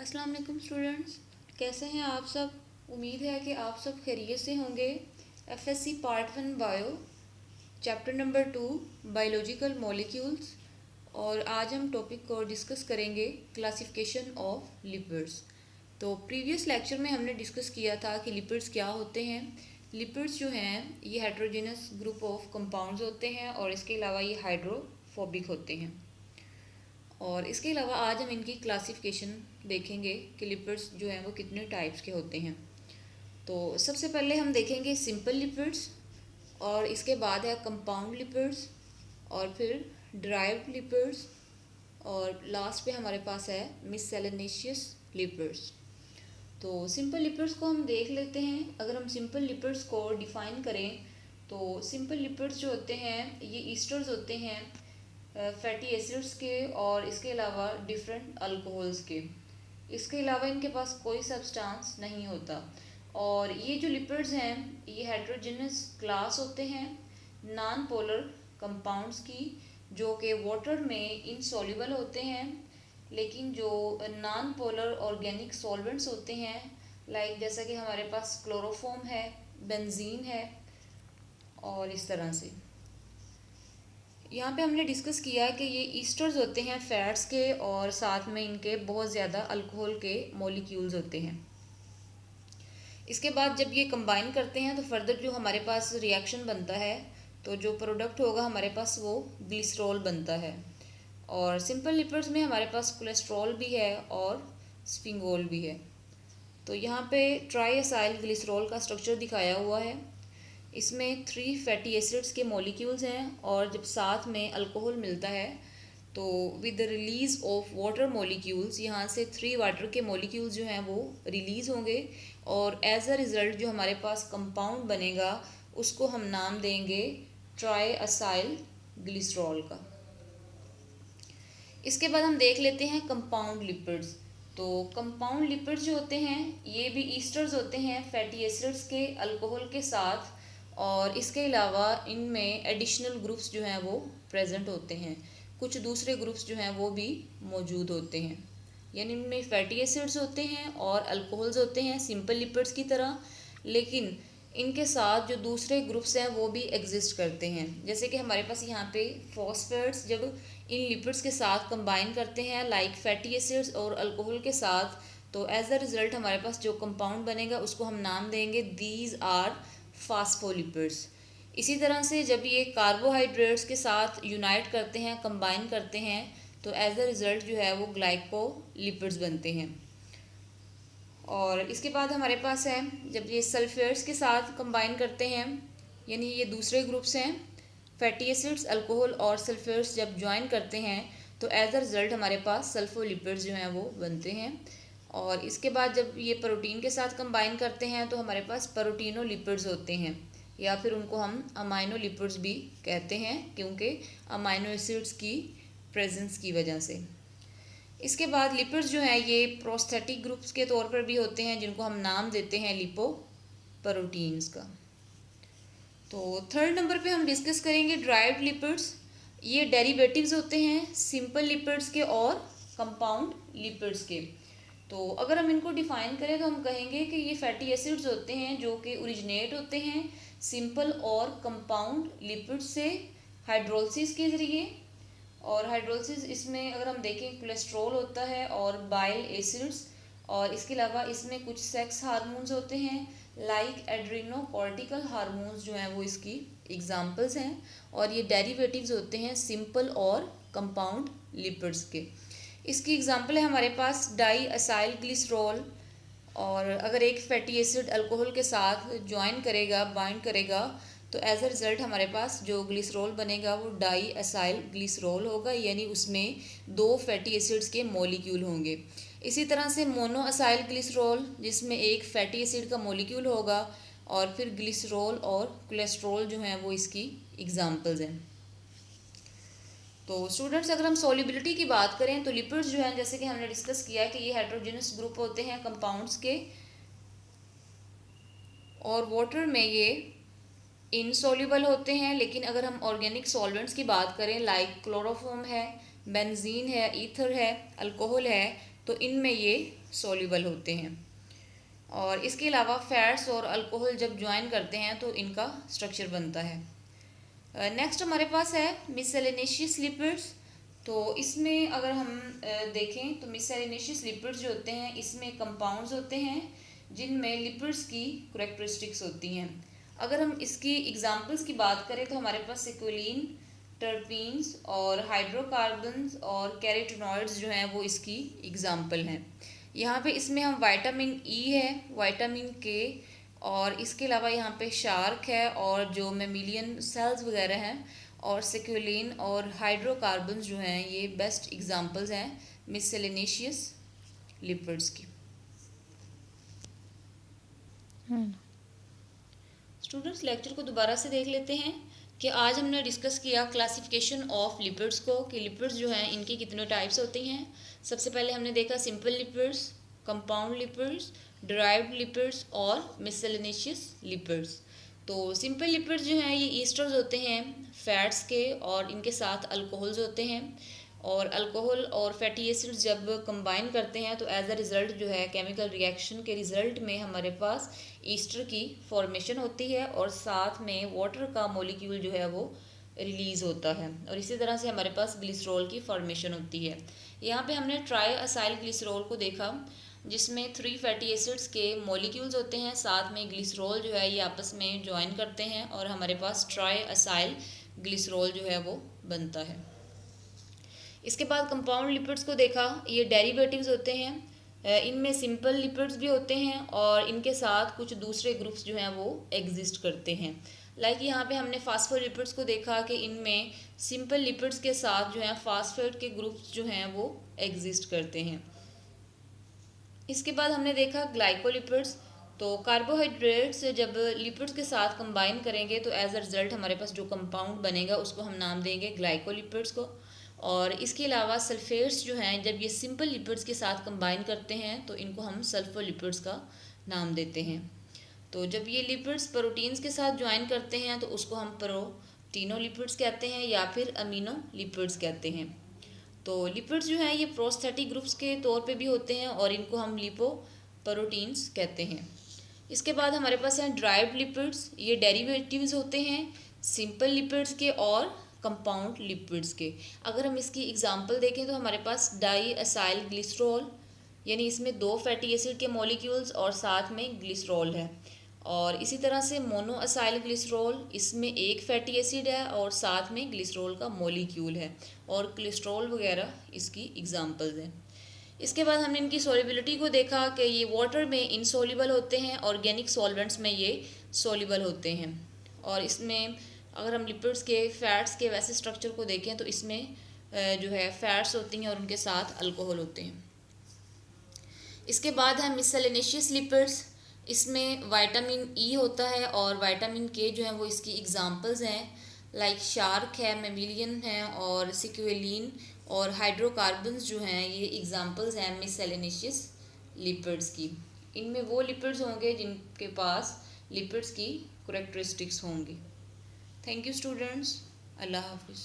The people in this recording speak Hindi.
अस्सलाम वालेकुम स्टूडेंट्स, कैसे हैं आप सब। उम्मीद है कि आप सब खैरियत से होंगे। FSc part 1 bio chapter number 2 biological molecules. और आज हम टॉपिक को डिस्कस करेंगे क्लासिफिकेशन ऑफ लिपिड्स। तो प्रीवियस लेक्चर में हमने डिस्कस किया था कि लिपिड्स क्या होते हैं। लिपिड्स जो हैं ये हेट्रोजेनस ग्रुप ऑफ कंपाउंड्स होते हैं और इसके अलावा ये हाइड्रोफोबिक होते हैं। और इसके अलावा आज हम इनकी क्लासिफिकेशन देखेंगे कि लिपिड्स जो हैं वो कितने टाइप्स के होते हैं। तो सबसे पहले हम देखेंगे सिंपल लिपिड्स, और इसके बाद है कंपाउंड लिपिड्स, और फिर ड्राइव्ड लिपिड्स, और लास्ट पे हमारे पास है मिससेलेनियस लिपिड्स। तो सिंपल लिपिड्स को हम देख लेते हैं। अगर हम सिंपल लिपिड्स को डिफ़ाइन करें तो सिंपल लिपिड्स जो होते हैं ये ईस्टर्स होते हैं फैटी एसिड्स के और इसके अलावा डिफरेंट अल्कोहल्स के। इसके अलावा इनके पास कोई सब्सटेंस नहीं होता। और ये जो लिपिड्स हैं ये हेट्रोजेनस क्लास होते हैं नॉन पोलर कंपाउंड्स की, जो कि वाटर में इनसॉल्युबल होते हैं। लेकिन जो नॉन पोलर ऑर्गेनिक सॉल्वेंट्स होते हैं लाइक जैसा कि हमारे पास क्लोरोफॉर्म है, बेंजीन है, और इस तरह से यहाँ पे हमने डिस्कस किया कि ये ईस्टर्स होते हैं फैट्स के, और साथ में इनके बहुत ज़्यादा अल्कोहल के मॉलिक्यूल्स होते हैं। इसके बाद जब ये कंबाइन करते हैं तो फर्दर जो हमारे पास रिएक्शन बनता है तो जो प्रोडक्ट होगा हमारे पास वो ग्लिसरॉल बनता है। और सिंपल लिपिड्स में हमारे पास कोलेस्ट्रॉल भी है और स्फिंगोल भी है। तो यहाँ पे ट्राई एसाइल ग्लिसरॉल का स्ट्रक्चर दिखाया हुआ है। इसमें 3 फैटी एसिड्स के मॉलिक्यूल्स हैं, और जब साथ में अल्कोहल मिलता है तो with the release of water molecules यहाँ से 3 वाटर के मॉलिक्यूल्स जो हैं वो रिलीज़ होंगे, और एज अ रिज़ल्ट जो हमारे पास कंपाउंड बनेगा उसको हम नाम देंगे ट्राई एसाइल ग्लिसरॉल का। इसके बाद हम देख लेते हैं कंपाउंड लिपिड्स। तो कंपाउंड लिपिड्स जो होते हैं ये भी ईस्टर्स होते हैं फैटी एसिड्स के अल्कोहल के साथ, और इसके अलावा इनमें एडिशनल ग्रुप्स जो हैं वो प्रेजेंट होते हैं। कुछ दूसरे ग्रुप्स जो हैं वो भी मौजूद होते हैं, यानी इनमें फैटी एसिड्स होते हैं और अल्कोहल्स होते हैं सिंपल लिपिड्स की तरह, लेकिन इनके साथ जो दूसरे ग्रुप्स हैं वो भी एग्जिस्ट करते हैं। जैसे कि हमारे पास यहाँ पे फॉस्फेट्स जब इन लिपिड्स के साथ कंबाइन करते हैं लाइक फैटी एसिड्स और अल्कोहल के साथ, तो एज अ रिज़ल्ट हमारे पास जो कंपाउंड बनेगा उसको हम नाम देंगे दीज आर फास्फोलिपिड्स। इसी तरह से जब ये कार्बोहाइड्रेट्स के साथ यूनाइट करते हैं, कंबाइन करते हैं, तो एज अ रिज़ल्ट जो है वो ग्लाइकोलिपिड्स बनते हैं। और इसके बाद हमारे पास है जब ये सल्फेट्स के साथ कंबाइन करते हैं, यानी ये दूसरे ग्रुप्स हैं फैटी एसिड्स, अल्कोहल और सल्फेट्स जब ज्वाइन करते हैं तो एज अ रिज़ल्ट हमारे पास सल्फोलिपिड्स जो हैं वो बनते हैं। और इसके बाद जब ये प्रोटीन के साथ कंबाइन करते हैं तो हमारे पास प्रोटीनोलिपिड्स होते हैं, या फिर उनको हम अमाइनोलिपिड्स भी कहते हैं क्योंकि अमाइनो एसिड्स की प्रेजेंस की वजह से। इसके बाद लिपिड्स जो हैं ये प्रोस्थेटिक ग्रुप्स के तौर पर भी होते हैं जिनको हम नाम देते हैं लिपोप्रोटीन्स का। तो थर्ड नंबर पे हम डिस्कस करेंगे ड्राइव्ड लिपिड्स। ये डेरिवेटिव्स होते हैं सिंपल लिपिड्स के और कंपाउंड लिपिड्स के। तो अगर हम इनको डिफाइन करें तो हम कहेंगे कि ये फैटी एसिड्स होते हैं जो कि ओरिजिनेट होते हैं सिंपल और कंपाउंड लिपिड्स से हाइड्रोलिसिस के ज़रिए। और हाइड्रोलिसिस इसमें अगर हम देखें कोलेस्ट्रॉल होता है और बाइल एसिड्स, और इसके अलावा इसमें कुछ सेक्स हार्मोन्स होते हैं लाइक एड्रीनोकॉर्टिकल हार्मोन्स जो हैं वो इसकी एग्जांपल्स हैं। और ये डेरिवेटिव्स होते हैं सिंपल और कंपाउंड लिपिड्स के। इसकी एग्जांपल है हमारे पास डाई असाइल ग्लिसरॉल, और अगर एक फैटी एसिड अल्कोहल के साथ ज्वाइन करेगा, बाइंड करेगा, तो एज अ रिज़ल्ट हमारे पास जो ग्लिसरॉल बनेगा वो डाई असाइल ग्लिसरॉल होगा, यानी उसमें 2 फैटी एसिड्स के मॉलिक्यूल होंगे। इसी तरह से मोनो असाइल ग्लिसरॉल जिसमें एक फैटी एसिड का मॉलिक्यूल होगा, और फिर ग्लिसरॉल और कोलेस्ट्रॉल जो हैं वो इसकी एग्जांपल्स हैं। तो स्टूडेंट्स अगर हम सॉल्युबिलिटी की बात करें तो लिपिड्स जो हैं जैसे कि हमने डिस्कस किया कि ये हेट्रोजेनस ग्रुप होते हैं कंपाउंड्स के, और वाटर में ये इनसॉल्युबल होते हैं। लेकिन अगर हम ऑर्गेनिक सॉल्वेंट्स की बात करें लाइक क्लोरोफॉर्म है, बेंजीन है, ईथर है, अल्कोहल है, तो इनमें ये सॉल्युबल होते हैं। और इसके अलावा फैट्स और अल्कोहल जब ज्वाइन करते हैं तो इनका स्ट्रक्चर बनता है। नेक्स्ट हमारे पास है मिससेलेनियस लिपिड्स। तो इसमें अगर हम देखें तो मिससेलेनियस लिपिड्स जो होते हैं इसमें कंपाउंड्स होते हैं जिनमें लिपिड्स की कैरेक्टरिस्टिक्स होती हैं। अगर हम इसकी एग्जांपल्स की बात करें तो हमारे पास सिक्विलिन, टर्पीन्स और हाइड्रोकार्बन्स और कैरोटीनॉइड्स जो हैं वो इसकी एग्जांपल हैं। यहाँ पे इसमें हम विटामिन ई है, विटामिन के, और इसके अलावा यहाँ पे शार्क है और जो मेमिलियन सेल्स वगैरह हैं, और सिक्विलिन और हाइड्रोकार्बन्स जो हैं ये बेस्ट एग्जांपल्स हैं मिससेलेनियस लिपिड्स की। स्टूडेंट्स लेक्चर को दोबारा से देख लेते हैं कि आज हमने डिस्कस किया क्लासिफिकेशन ऑफ लिपिड्स को, कि लिपिड्स जो हैं इनकी कितने टाइप्स होती हैं। सबसे पहले हमने देखा simple lipids, compound lipids, derived lipids और मिससेलेनियस लिपिड्स। तो सिंपल लिपिड्स जो हैं ये ईस्टर्स होते हैं फैट्स के, और इनके साथ अल्कोहल्स होते हैं। और अल्कोहल और फैटी एसिड्स जब कंबाइन करते हैं तो एज अ रिज़ल्ट जो है केमिकल रिएक्शन के रिज़ल्ट में हमारे पास ईस्टर की फॉर्मेशन होती है, और साथ में वाटर का मॉलिक्यूल जो है वो रिलीज़ होता है, और इसी तरह से हमारे पास ग्लिसरॉल की फॉर्मेशन होती है। यहाँ पे हमने ट्राई असाइल ग्लिसरॉल को देखा जिसमें 3 फैटी एसिड्स के मॉलिक्यूल्स होते हैं, साथ में ग्लिसरॉल जो है ये आपस में ज्वाइन करते हैं और हमारे पास ट्राई असाइल ग्लिसरॉल जो है वो बनता है। इसके बाद कंपाउंड लिपिड्स को देखा, ये डेरिवेटिव्स होते हैं, इनमें सिंपल लिपिड्स भी होते हैं और इनके साथ कुछ दूसरे ग्रुप्स जो हैं वो एग्जिस्ट करते हैं। लाइक यहाँ पे हमने फास्फोलिपिड्स को देखा कि इनमें सिंपल लिपिड्स के साथ जो है फास्फेट के ग्रुप्स जो हैं वो एग्जिस्ट करते हैं। इसके बाद हमने देखा ग्लाइकोलिपिड्स। तो कार्बोहाइड्रेट्स जब लिपिड्स के साथ कंबाइन करेंगे तो एज अ रिजल्ट हमारे पास जो कंपाउंड बनेगा उसको हम नाम देंगे ग्लाइकोलिपिड्स को। और इसके अलावा सल्फेट्स जो हैं जब ये सिंपल लिपिड्स के साथ कंबाइन करते हैं तो इनको हम सल्फोलिपिड्स का नाम देते हैं। तो जब ये लिपिड्स प्रोटीन्स के साथ ज्वाइन करते हैं तो उसको हम प्रोटीनोलिपिड्स कहते हैं या फिर अमीनो लिपिड्स कहते हैं। तो लिपिड्स जो हैं ये प्रोस्थेटिक ग्रुप्स के तौर पे भी होते हैं और इनको हम लिपोप्रोटीन्स कहते हैं। इसके बाद हमारे पास हैं ड्राइव्ड लिपिड्स। ये डेरिवेटिव्स होते हैं सिंपल लिपिड्स के और कंपाउंड लिपिड्स के। अगर हम इसकी एग्जांपल देखें तो हमारे पास डाई असाइल ग्लिसरॉल, यानी इसमें 2 फैटी एसिड के मॉलिक्यूल्स और साथ में ग्लिसरॉल है। और इसी तरह से मोनो असाइल ग्लिसरॉल, इसमें 1 फैटी एसिड है और साथ में ग्लिसरॉल का मॉलिक्यूल है, और कोलेस्ट्रॉल वगैरह इसकी एग्जांपल्स हैं। इसके बाद हमने इनकी सॉल्युबिलिटी को देखा कि ये वाटर में इनसॉल्युबल होते हैं, ऑर्गेनिक सॉल्वेंट्स में ये सॉल्युबल होते हैं। और इसमें अगर हम लिपिड्स के फैट्स के वैसे स्ट्रक्चर को देखें तो इसमें जो है फैट्स होती हैं और उनके साथ अल्कोहल होते हैं। इसके बाद है मिससेलेनियस लिपिड्स। इसमें विटामिन ई होता है और विटामिन के जो है वो इसकी एग्जांपल्स हैं। लाइक शार्क है, मेमिलियन है और सिक्विलिन और हाइड्रोकार्बन्स जो हैं ये एग्जांपल्स हैं मिससेलेनियस लिपिड्स की। इनमें वो लिपिड्स होंगे जिनके पास लिपिड्स की कैरेक्टरिस्टिक्स होंगी। थैंक यू स्टूडेंट्स, अल्लाह हाफिज़।